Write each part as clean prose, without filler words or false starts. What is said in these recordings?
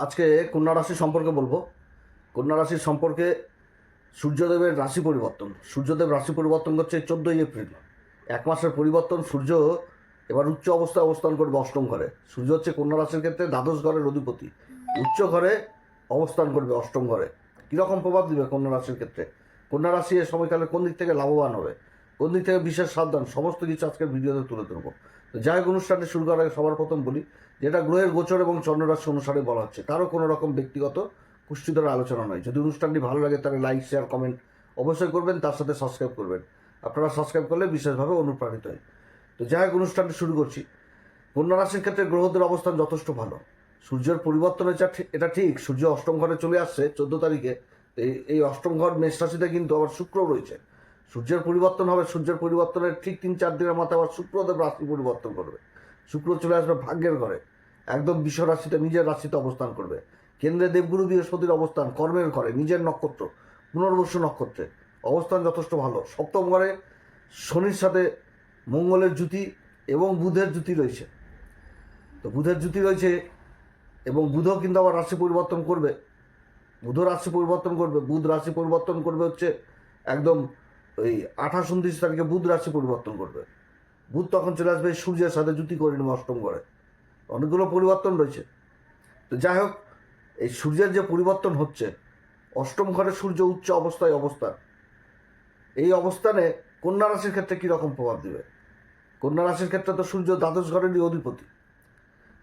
আজকে কন্যা রাশি সম্পর্কে বলবো। কন্যা রাশির সম্পর্কে সূর্যদেবের রাশি পরিবর্তন। সূর্যদেব রাশি পরিবর্তন করছে 14 এপ্রিল। এক মাসের পরিবর্তন। সূর্য এবার উচ্চ অবস্থায় অবস্থান করবে অষ্টম ঘরে। সূর্য হচ্ছে কন্যা রাশির ক্ষেত্রে দ্বাদশ ঘরের অধিপতি। উচ্চ ঘরে অবস্থান করবে অষ্টম ঘরে। কীরকম প্রভাব দিবে কন্যা রাশির ক্ষেত্রে? কন্যা রাশি এ সময়কালে কোন দিক থেকে লাভবান হবে, কোন দিক থেকে বিশেষ সাবধান, সমস্ত কিছু আজকের ভিডিওতে তুলে ধরবো। তো যাই হোক, অনুষ্ঠানটি শুরু করার আগে সবার প্রথম বলি, যেটা গ্রহের গোচর এবং চন্দ্ররাশি অনুসারে বলা হচ্ছে, কারো কোনো রকম ব্যক্তিগত পুষ্টিধর আলোচনা নয়। যদি অনুষ্ঠানটি ভালো লাগে তাহলে লাইক, শেয়ার, কমেন্ট অবশ্যই করবেন, তার সাথে সাবস্ক্রাইব করবেন। আপনারা সাবস্ক্রাইব করলে বিশেষভাবে অনুপ্রাণিত হয়। তো যাই হোক, অনুষ্ঠানটি শুরু করছি। কন্যা রাশির ক্ষেত্রে গ্রহদের অবস্থান যথেষ্ট ভালো। সূর্যের পরিবর্তন হয়েছে, এটা ঠিক। সূর্য অষ্টম ঘরে চলে আসছে 14 তারিখে। এই অষ্টম ঘর মেষ রাশিতে কিন্তু আবার শুক্র রয়েছে। সূর্যের পরিবর্তন হবে। সূর্যের পরিবর্তনের ঠিক 3-4 দিনের মাথায় আবার শুক্রদেব রাশি পরিবর্তন করবে। শুক্র চলে আসবে ভাগ্যের ঘরে, একদম বিশ্ব রাশিতে, নিজের রাশিতে অবস্থান করবে। কেন্দ্রে দেবগুরু বৃহস্পতির অবস্থান কর্মের ঘরে, নিজের নক্ষত্র পুনর্বসু নক্ষত্রে অবস্থান যথেষ্ট ভালো। সপ্তম ঘরে শনির সাথে মঙ্গলের জুতি এবং বুধের জুতি রয়েছে। তো বুধের জুতি রয়েছে এবং বুধও কিন্তু আবার রাশি পরিবর্তন করবে। বুধ রাশি পরিবর্তন করবে। বুধ রাশি পরিবর্তন করবে হচ্ছে একদম ওই 28-29 তারিখে বুধ রাশি পরিবর্তন করবে। বুধ তখন চলে আসবে সূর্যের সাথে জুতি করে নেবে অষ্টম ঘরে। অনেকগুলো পরিবর্তন রয়েছে। তো যাই হোক, এই সূর্যের যে পরিবর্তন হচ্ছে, অষ্টম ঘরে সূর্য উচ্চ অবস্থায় অবস্থান। এই অবস্থানে কন্যা রাশির ক্ষেত্রে কীরকম প্রভাব দেবে? কন্যা রাশির ক্ষেত্রে তো সূর্য দ্বাদশ ঘরেরই অধিপতি।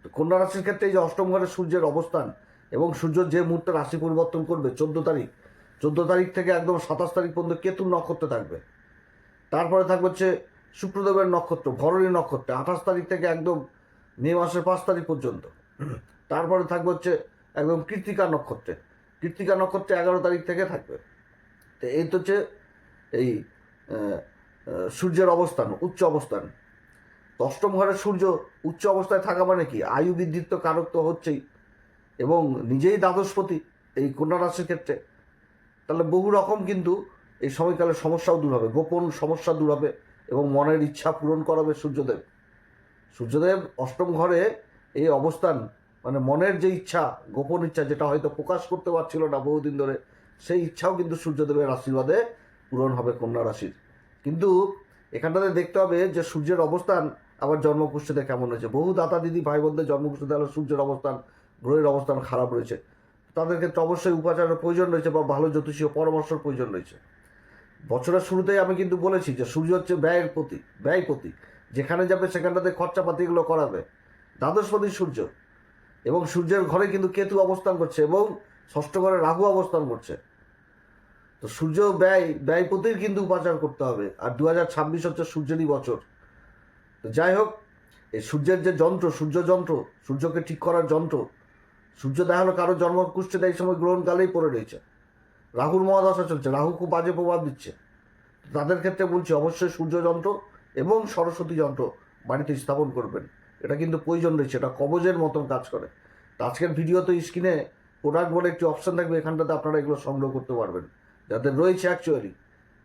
তো কন্যা রাশির ক্ষেত্রে এই যে অষ্টম ঘরে সূর্যের অবস্থান এবং সূর্য যে মুহূর্তে রাশি পরিবর্তন করবে 14 তারিখ, 14 তারিখ থেকে একদম 27 তারিখ পর্যন্ত কেতুর নক্ষত্রে থাকবে। তারপরে থাকবে হচ্ছে শুক্রদেবের নক্ষত্র ভরণী নক্ষত্রে 28 তারিখ থেকে একদম মে মাসের 5 তারিখ পর্যন্ত। তারপরে থাকবে হচ্ছে একদম কৃত্তিকা নক্ষত্রে। কৃত্তিকা নক্ষত্রে 11 তারিখ থেকে থাকবে। তো এই তো হচ্ছে এই সূর্যের অবস্থান, উচ্চ অবস্থান। অষ্টম ঘরে সূর্য উচ্চ অবস্থায় থাকা মানে কি? আয়ু বৃদ্ধির তো কারক তো হচ্ছেই, এবং নিজেই দ্বাদশপতি এই কন্যা রাশির ক্ষেত্রে। তাহলে বহু রকম কিন্তু এই সময়কালে সমস্যাও দূর হবে, গোপন সমস্যা দূর হবে এবং মনের ইচ্ছা পূরণ করাবে সূর্যদেব। সূর্যদেব অষ্টম ঘরে এই অবস্থান, মানে মনের যে ইচ্ছা, গোপন ইচ্ছা, যেটা হয়তো প্রকাশ করতে পারছিল না বহুদিন ধরে, সেই ইচ্ছাও কিন্তু সূর্যদেবের আশীর্বাদে পূরণ হবে কন্যা রাশির। কিন্তু এখানটাতে দেখতে হবে যে সূর্যের অবস্থান আবার জন্মকুষ্ঠিতে কেমন হয়েছে। বহু দাতা দিদি ভাই বোনদের জন্মকুষ্ঠিতে হলো সূর্যের অবস্থান, গ্রহের অবস্থান খারাপ রয়েছে। তাদের ক্ষেত্রে অবশ্যই উপাচারের প্রয়োজন রয়েছে বা ভালো জ্যোতিষীয় পরামর্শের প্রয়োজন রয়েছে। বছরের শুরুতেই আমি কিন্তু বলেছি যে সূর্য হচ্ছে ব্যয়পতি। যেখানে যাবে সেখানটাতে খরচাপাতি এগুলো করাবে। দ্বাদশপতি সূর্য, এবং সূর্যের ঘরে কিন্তু কেতু অবস্থান করছে এবং ষষ্ঠ ঘরে রাহু অবস্থান করছে। তো সূর্য ব্যয়পতির কিন্তু উপাচার করতে হবে। আর 2026 হচ্ছে সূর্যেরই বছর। তো যাই হোক, এই সূর্যের যে যন্ত্র, সূর্যকে ঠিক করার যন্ত্র, সূর্য দেখা হলো কারো জন্মকুষ্ঠিতে এই সময় গ্রহণকালেই পড়ে রয়েছে। রাহুর মহাদশা চলছে, রাহু খুব বাজে প্রভাব দিচ্ছে। তাদের ক্ষেত্রে বলছি অবশ্যই সূর্য যন্ত্র এবং সরস্বতী যন্ত্র বাড়িতে স্থাপন করবেন। এটা কিন্তু প্রয়োজন রয়েছে, এটা কবজের মতন কাজ করে। তো আজকের ভিডিওতে স্ক্রিনে প্রোডাক্ট বলে একটি অপশান থাকবে, এখানটাতে আপনারা এগুলো সংগ্রহ করতে পারবেন। যাদের রয়েছে অ্যাকচুয়ালি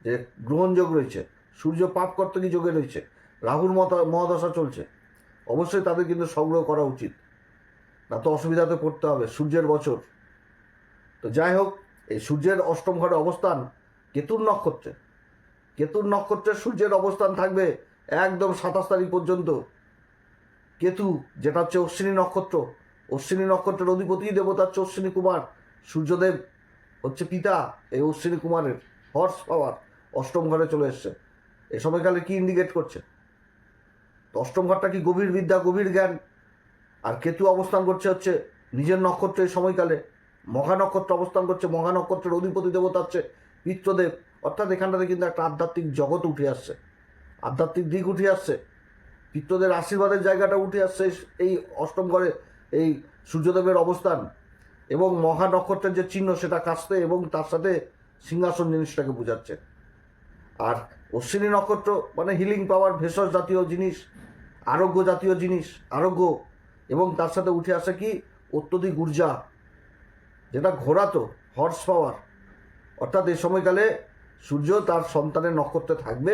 যে গ্রহণযোগ রয়েছে, সূর্য পাপকর্তকী যোগে রয়েছে, রাহুর মহাদশা চলছে, অবশ্যই তাদের কিন্তু সংগ্রহ করা উচিত, না তো অসুবিধাতে পড়তে হবে। সূর্যের বছর। তো যাই হোক, এই সূর্যের অষ্টম ঘরে অবস্থান কেতুর নক্ষত্রে। কেতুর নক্ষত্রে সূর্যের অবস্থান থাকবে একদম 27 তারিখ পর্যন্ত। কেতু, যেটা হচ্ছে অশ্বিনী নক্ষত্র, অশ্বিনী নক্ষত্রের অধিপতি দেবতা হচ্ছে অশ্বিনী কুমার। সূর্যদেব হচ্ছে পিতা এই অশ্বিনী কুমারের। হর্স পাওয়ার অষ্টম ঘরে চলে এসছে। এই সময়কালে কি ইন্ডিকেট করছে? তো অষ্টম ঘরটা কি? গভীর বিদ্যা, গভীর জ্ঞান। আর কেতু অবস্থান করছে হচ্ছে নিজের নক্ষত্রে এই সময়কালে। মঘা নক্ষত্র অবস্থান করছে। মঘা নক্ষত্রের অধিপতি দেবতা হচ্ছে পিতৃদেব। অর্থাৎ এখানটাতে কিন্তু একটা আধ্যাত্মিক জগৎ উঠে আসছে, আধ্যাত্মিক দিক উঠে আসছে, পিতৃদের আশীর্বাদের জায়গাটা উঠে আসছে এই অষ্টম ঘরে এই সূর্যদেবের অবস্থান। এবং মহা নক্ষত্রের যে চিহ্ন সেটা কাস্তে এবং তার সাথে সিংহাসন জিনিসটাকে বোঝাচ্ছে। আর অশ্বিনী নক্ষত্র মানে হিলিং পাওয়ার, ভেষজ জাতীয় জিনিস, আরোগ্য জাতীয় জিনিস, আরোগ্য, এবং তার সাথে উঠে আসে কি অত্যধিক ঊর্জা, যেটা ঘোরাতো, হর্স পাওয়ার। অর্থাৎ এই সময়কালে সূর্য তার সন্তানের নক্ষত্রে থাকবে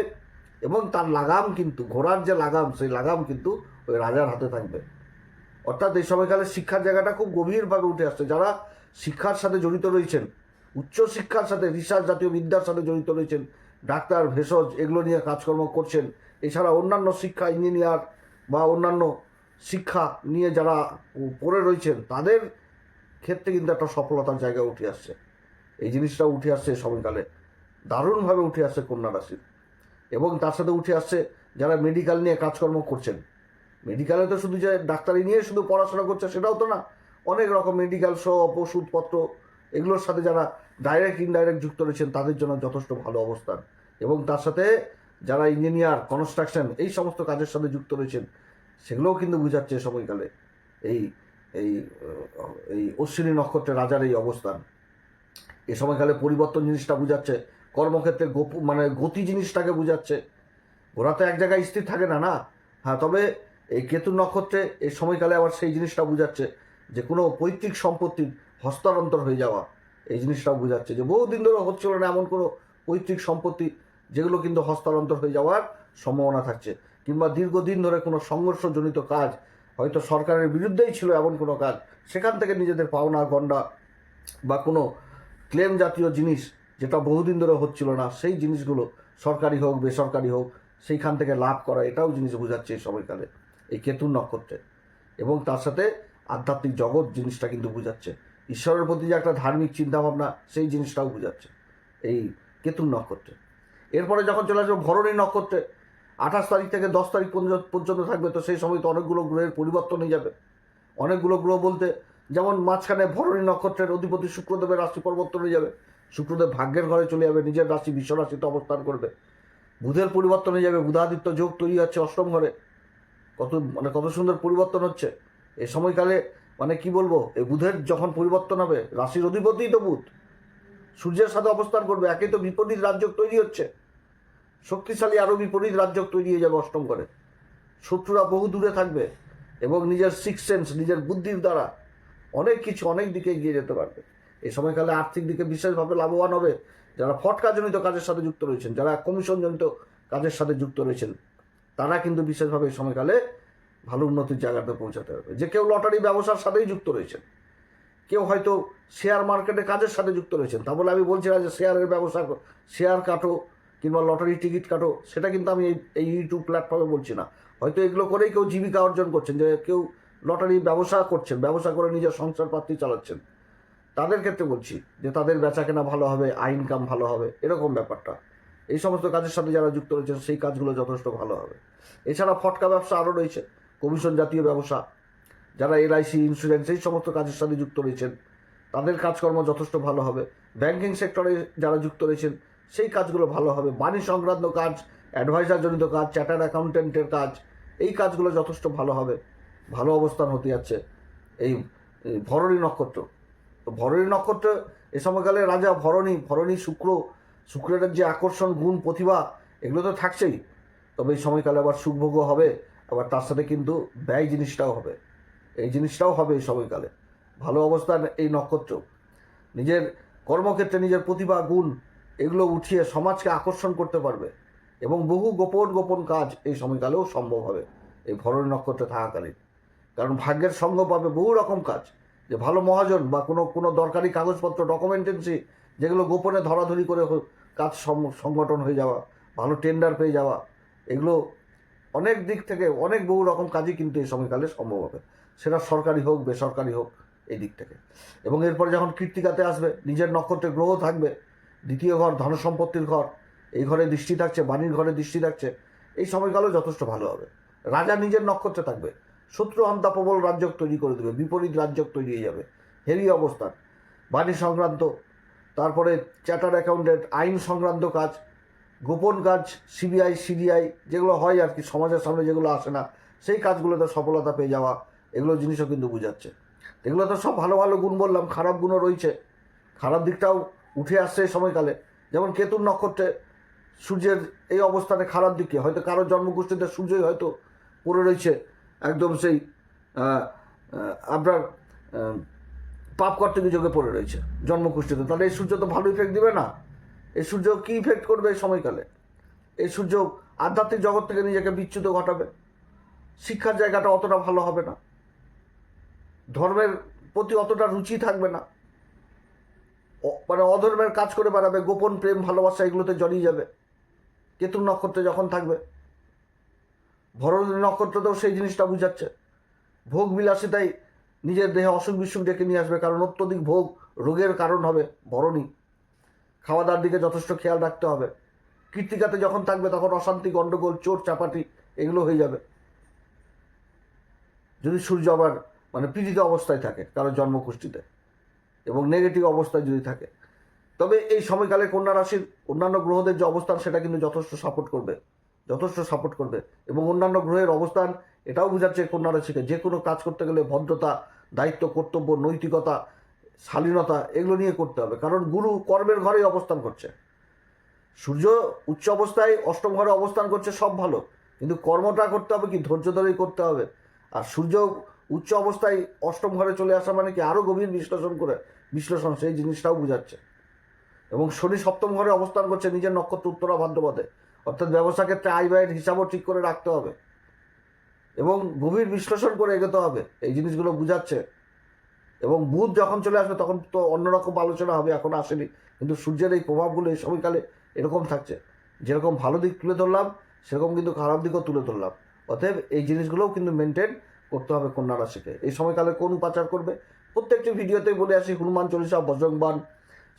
এবং তার লাগাম কিন্তু, ঘোড়ার যে লাগাম, সেই লাগাম কিন্তু ওই রাজার হাতে থাকবে। অর্থাৎ এই সময়কালে শিক্ষার জায়গাটা খুব গভীরভাবে উঠে আসছে। যারা শিক্ষার সাথে জড়িত রয়েছেন, উচ্চ শিক্ষার সাথে, রিসার্চ জাতীয় বিদ্যার সাথে জড়িত রয়েছেন, ডাক্তার, ভেষজ এগুলো নিয়ে কাজকর্ম করছেন, এছাড়া অন্যান্য শিক্ষা, ইঞ্জিনিয়ার বা অন্যান্য শিক্ষা নিয়ে যারা পড়ে রয়েছেন, তাদের ক্ষেত্রে কিন্তু একটা সফলতার জায়গায় উঠে আসছে। এই জিনিসটা উঠে আসছে এই সময়কালে, দারুণভাবে উঠে আসছে কন্যা রাশির। এবং তার সাথে উঠে আসছে যারা মেডিকেল নিয়ে কাজকর্ম করছেন। মেডিকেলে তো শুধু যে ডাক্তারি নিয়ে শুধু পড়াশোনা করছে সেটাও তো না, অনেক রকম মেডিকেল শপ, ওষুধপত্র এগুলোর সাথে যারা ডাইরেক্ট ইনডাইরেক্ট যুক্ত রয়েছেন তাদের জন্য যথেষ্ট ভালো অবস্থান। এবং তার সাথে যারা ইঞ্জিনিয়ার, কনস্ট্রাকশন এই সমস্ত কাজের সাথে যুক্ত রয়েছেন সেগুলোও কিন্তু বোঝাচ্ছে সময়কালে এই এই এই অশ্বিনী নক্ষত্রের রাজার এই অবস্থান। এ সময়কালে পরিবর্তন জিনিসটা বোঝাচ্ছে, কর্মক্ষেত্রে মানে গতি জিনিসটাকে বোঝাচ্ছে। ওরা তো এক জায়গায় স্থির থাকে না, না। হ্যাঁ, তবে এই কেতু নক্ষত্রে এই সময়কালে আবার সেই জিনিসটা বোঝাচ্ছে যে কোনো পৈতৃক সম্পত্তির হস্তান্তর হয়ে যাওয়া, এই জিনিসটাও বোঝাচ্ছে যে বহুদিন ধরে হচ্ছিল না এমন কোনো পৈতৃক সম্পত্তি যেগুলো কিন্তু হস্তান্তর হয়ে যাওয়ার সম্ভাবনা থাকছে। কিংবা দীর্ঘদিন ধরে কোনো সংঘর্ষজনিত কাজ, হয়তো সরকারের বিরুদ্ধেই ছিল এমন কোনো কাজ, সেখান থেকে নিজেদের পাওনা গণ্ডা বা কোনো ক্লেম জাতীয় জিনিস যেটা বহুদিন ধরে হচ্ছিল না, সেই জিনিসগুলো সরকারি হোক বেসরকারি হোক সেইখান থেকে লাভ করা, এটাও জিনিস বোঝাচ্ছে এই সময়কালে এই কেতুর নক্ষত্রে। এবং তার সাথে আধ্যাত্মিক জগৎ জিনিসটা কিন্তু বোঝাচ্ছে, ঈশ্বরের প্রতি যে একটা ধার্মিক চিন্তাভাবনা সেই জিনিসটাও বোঝাচ্ছে এই কেতুর নক্ষত্রে। এরপরে যখন চলে আসবে ভরণী নক্ষত্রে, 28 তারিখ থেকে 10 তারিখ পর্যন্ত থাকবে, তো সেই সময় তো অনেকগুলো গ্রহের পরিবর্তন হয়ে যাবে। অনেকগুলো গ্রহ বলতে যেমন মাঝখানে ভরণী নক্ষত্রের অধিপতি শুক্রদেবের রাশি পরিবর্তন হয়ে যাবে, শুক্রদেব ভাগ্যের ঘরে চলে যাবে, নিজের রাশি বিশ্ব রাশিতে অবস্থান করবে। বুধের পরিবর্তন হয়ে যাবে, বুধাদিত্য যোগ তৈরি হচ্ছে অষ্টম ঘরে। কত সুন্দর পরিবর্তন হচ্ছে এই সময়কালে। মানে কি বলবো, এই বুধের যখন পরিবর্তন হবে, রাশির অধিপতিই তো বুধ সূর্যের সাথে অবস্থান করবে, একে তো বিপরীত রাজ্য তৈরি হচ্ছে, শক্তিশালী আরও বিপরীত রাজ্য তৈরি হয়ে যাবে অষ্টম ঘরে। শত্রুরা বহু দূরে থাকবে এবং নিজের সিক্স সেন্স, নিজের বুদ্ধির দ্বারা অনেক কিছু অনেক দিকে এগিয়ে যেতে পারবে। এই সময়কালে আর্থিক দিকে বিশেষভাবে লাভবান হবে যারা ফটকাজনিত কাজের সাথে যুক্ত রয়েছেন, যারা কমিশনজনিত কাজের সাথে যুক্ত রয়েছেন, তারা কিন্তু বিশেষভাবে এই সময়কালে ভালো উন্নতির জায়গাতে পৌঁছাতে পারবে। যে কেউ লটারি ব্যবসার সাথেই যুক্ত রয়েছেন, কেউ হয়তো শেয়ার মার্কেটে কাজের সাথে যুক্ত রয়েছেন, তা বলে আমি বলছি না যে শেয়ারের ব্যবসা, শেয়ার কাটো কিংবা লটারি টিকিট কাটো, সেটা কিন্তু আমি এই ইউটিউব প্ল্যাটফর্মে বলছি না। হয়তো এগুলো করেই কেউ জীবিকা অর্জন করছেন, যে কেউ লটারি ব্যবসা করছেন, ব্যবসা করে নিজের সংসার পাতি চালাচ্ছেন, তাদের ক্ষেত্রে বলছি যে তাদের বেচা কেনা ভালো হবে, ইনকাম ভালো হবে, এরকম ব্যাপারটা। এই সমস্ত কাজের সাথে যারা যুক্ত রয়েছেন সেই কাজগুলো যথেষ্ট ভালো হবে। এছাড়া ফটকা ব্যবসা আরও রয়েছে, কমিশন জাতীয় ব্যবসা, যারা এলআইসি, ইন্স্যুরেন্স এই সমস্ত কাজের সাথে যুক্ত রয়েছেন তাদের কাজকর্ম যথেষ্ট ভালো হবে। ব্যাংকিং সেক্টরে যারা যুক্ত রয়েছেন সেই কাজগুলো ভালো হবে। বাণী সংক্রান্ত কাজ, অ্যাডভাইজারজনিত কাজ, চার্টার্ড অ্যাকাউন্টেন্টের কাজ, এই কাজগুলো যথেষ্ট ভালো হবে। ভালো অবস্থান হতে যাচ্ছে এই ভরণী নক্ষত্র। তো ভরণী নক্ষত্র এ সময়কালে রাজা ভরণী শুক্রের যে আকর্ষণ, গুণ, প্রতিভা এগুলো তো থাকছেই, তবে এই সময়কালে আবার সুখভোগও হবে, আবার তার সাথে কিন্তু ব্যয় জিনিসটাও হবে। এই জিনিসটাও হবে এই সময়কালে। ভালো অবস্থান এই নক্ষত্র নিজের কর্মক্ষেত্রে নিজের প্রতিভা, গুণ এগুলো উঠিয়ে সমাজকে আকর্ষণ করতে পারবে এবং বহু গোপন কাজ এই সময়কালেও সম্ভব হবে এই ভরণী নক্ষত্রে থাকাকালীন। কারণ ভাগ্যের সঙ্গ পাবে বহু রকম কাজ, যে ভালো মহাজন বা কোনো দরকারি কাগজপত্র, ডকুমেন্টেন্সি যেগুলো গোপনে ধরাধরি করে কাজ সংগঠন হয়ে যাওয়া, ভালো টেন্ডার পেয়ে যাওয়া, এগুলো অনেক দিক থেকে অনেক বহু রকম কাজই কিন্তু এই সময়কালে সম্ভব হবে, সেটা সরকারি হোক বেসরকারি হোক এই দিক থেকে। এবং এরপরে যখন কৃত্তিকাতে আসবে, নিজের নক্ষত্রে গ্রহ থাকবে, দ্বিতীয় ঘর ধনসম্পত্তির ঘর, এই ঘরে দৃষ্টি থাকছে, বাণীর ঘরে দৃষ্টি থাকছে, এই সময়কালেও যথেষ্ট ভালো হবে। রাজা নিজের নক্ষত্রে থাকবে, শত্রু হন্তা প্রবল রাজ্য তৈরি করে দেবে, বিপরীত রাজ্য তৈরি হয়ে যাবে, হেভি অবস্থান। বাণী সংক্রান্ত, তারপরে চার্টার্ড অ্যাকাউন্টেন্ট, আইন সংক্রান্ত কাজ, গোপন কাজ, সিবিআই যেগুলো হয় আর কি, সমাজের সামনে যেগুলো আসে না সেই কাজগুলোতে সফলতা পেয়ে যাওয়া, এগুলো জিনিসও কিন্তু বোঝাচ্ছে। এগুলো তো সব ভালো ভালো গুণ বললাম, খারাপ গুণও রয়েছে, খারাপ দিকটাও উঠে আসছে এই সময়কালে। যেমন কেতুর নক্ষত্রে সূর্যের এই অবস্থানে খারাপ দিকে, হয়তো কারোর জন্মগোষ্ঠীতে সূর্যই হয়তো পড়ে রয়েছে একদম সেই আপনার পাপ কর্তৃক যোগে পড়ে রয়েছে জন্মকুষ্ঠিতে, তাহলে এই সূর্য তো ভালো ইফেক্ট দিবে না। এই সূর্য কী ইফেক্ট করবে এই সময়কালে? এই সূর্য আধ্যাত্মিক জগৎ থেকে নিজেকে বিচ্যুত ঘটাবে, শিক্ষার জায়গাটা অতটা ভালো হবে না, ধর্মের প্রতি অতটা রুচি থাকবে না, মানে অধর্মের কাজ করে বেড়াবে, গোপন প্রেম ভালোবাসা এগুলোতে জড়িয়ে যাবে। কেতুর নক্ষত্রে যখন থাকবে, ভরণী নক্ষত্রতেও সেই জিনিসটা বুঝাচ্ছে। ভোগ বিলাসিতাই নিজের দেহে অসুখ বিসুখ ডেকে নিয়ে আসবে, কারণ অত্যধিক ভোগ রোগের কারণ হবে ভরণী। খাওয়া দাওয়ার দিকে যথেষ্ট খেয়াল রাখতে হবে। কৃত্তিকাতে যখন থাকবে তখন অশান্তি, গণ্ডগোল, চোট চাপাটি এগুলো হয়ে যাবে, যদি সূর্য আবার মানে পীড়িত অবস্থায় থাকে কারো জন্মকুষ্ঠিতে এবং নেগেটিভ অবস্থায় যদি থাকে। তবে এই সময়কালে কন্যা রাশির অন্যান্য গ্রহদের যে অবস্থান সেটা কিন্তু যথেষ্ট সাপোর্ট করবে এবং অন্যান্য গ্রহের অবস্থান এটাও বোঝাচ্ছে কন্যা রাশিকে যে কোনো কাজ করতে গেলে ভদ্রতা, দায়িত্ব, কর্তব্য, নৈতিকতা, শালীনতা এগুলো নিয়ে করতে হবে, কারণ গুরু কর্মের ঘরেই অবস্থান করছে। সূর্য উচ্চ অবস্থায় অষ্টম ঘরে অবস্থান করছে, সব ভালো, কিন্তু কর্মটা করতে হবে কি ধৈর্য ধরেই করতে হবে। আর সূর্য উচ্চ অবস্থায় অষ্টম ঘরে চলে আসা মানে কি আরও গভীর বিশ্লেষণ সেই জিনিসটাও বোঝাচ্ছে। এবং শনি সপ্তম ঘরে অবস্থান করছে নিজের নক্ষত্র উত্তরা ভাদ্রপদে, অর্থাৎ ব্যবসা ক্ষেত্রে আয় ব্যয়ের হিসাবও ঠিক করে রাখতে হবে এবং গভীর বিশ্লেষণ করে এগোতে হবে, এই জিনিসগুলো বোঝাচ্ছে। এবং বুধ যখন চলে আসবে তখন তো অন্যরকম আলোচনা হবে, এখন আসেনি, কিন্তু সূর্যের এই প্রভাবগুলো এই সময়কালে এরকম থাকছে। যেরকম ভালো দিক তুলে ধরলাম সেরকম কিন্তু খারাপ দিকও তুলে ধরলাম। অতএব এই জিনিসগুলোও কিন্তু মেনটেন করতে হবে কন্যা রাশিকে। এই সময়কালে কোন উপাচার করবে প্রত্যেকটি ভিডিওতেই বলে আসি, হনুমান চল্লিশা, বজরংবাণ,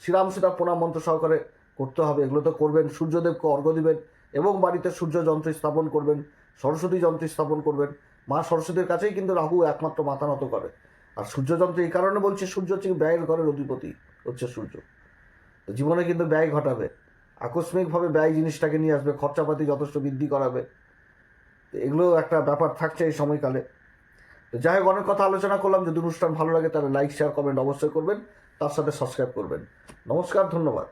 শ্রীরাম সীতা প্রণাম মন্ত্র সহকারে করতে হবে। এগুলো তো করবেন। সূর্যদেবকে অর্ঘ্য দিবেন এবং বাড়িতে সূর্য যন্ত্র স্থাপন করবেন, সরস্বতী যন্ত্র স্থাপন করবেন। মা সরস্বতীর কাছেই কিন্তু রাহু একমাত্র মাথা নত করে। আর সূর্যযন্ত্র এই কারণে বলছে, সূর্য হচ্ছে ব্যয়ের ঘরের অধিপতি হচ্ছে সূর্য। তো জীবনে কিন্তু ব্যয় ঘটাবে, আকস্মিকভাবে ব্যয় জিনিসটাকে নিয়ে আসবে, খরচাপাতি যথেষ্ট বৃদ্ধি করাবে। তো এগুলো একটা ব্যাপার থাকছে এই সময়কালে। তো যাই হোক, অনেক কথা আলোচনা করলাম। যদি অনুষ্ঠান ভালো লাগে তাহলে লাইক, শেয়ার, কমেন্ট অবশ্যই করবেন, তার সাথে সাবস্ক্রাইব করবেন। নমস্কার, ধন্যবাদ।